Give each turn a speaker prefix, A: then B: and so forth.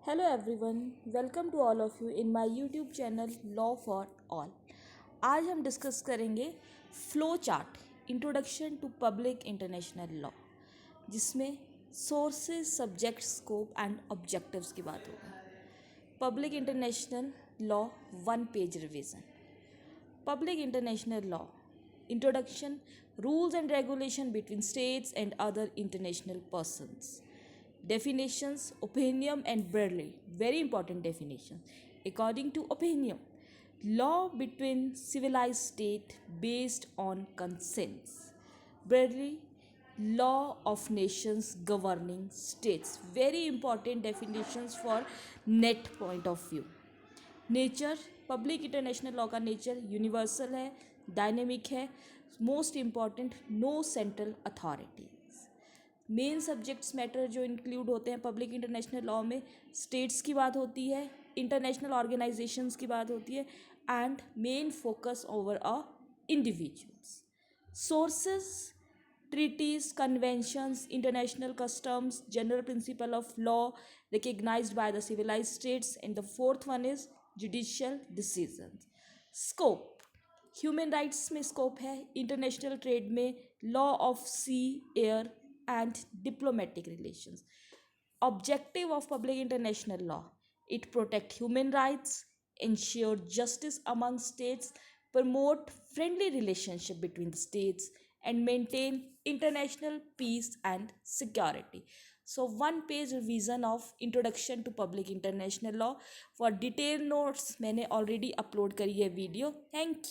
A: Hello everyone, welcome to all of you in my YouTube channel Law for All। आज हम discuss करेंगे flow chart introduction to public international law, जिसमें sources, subject, scope and objectives की बात होगी। Public international law 1 page revision. Public international law introduction, rules and regulation between states and other international persons, definitions, opinion and Bradley, very important definition. According to opinion, law between civilized state based on consents. Bradley, law of nations governing states, very important definitions for net point of view. Nature, public international law का nature universal है, dynamic है, most important no central authorities. Main subjects matter जो include होते हैं public international law में, states की बात होती है, इंटरनेशनल ऑर्गेनाइजेशंस की बात होती है and main focus over a individuals. Sources, treaties, conventions, international customs, general principle of law recognized by the civilized states, and the fourth one is judicial decisions. Scope, human rights में scope है, international trade में, law of sea, air and diplomatic relations. Objective of public international law, it protect human rights, ensure justice among states, promote friendly relationship between the states, and maintain international peace and security. So 1 page revision of introduction to public international law. For detailed notes मैंने already upload करी है video. Thank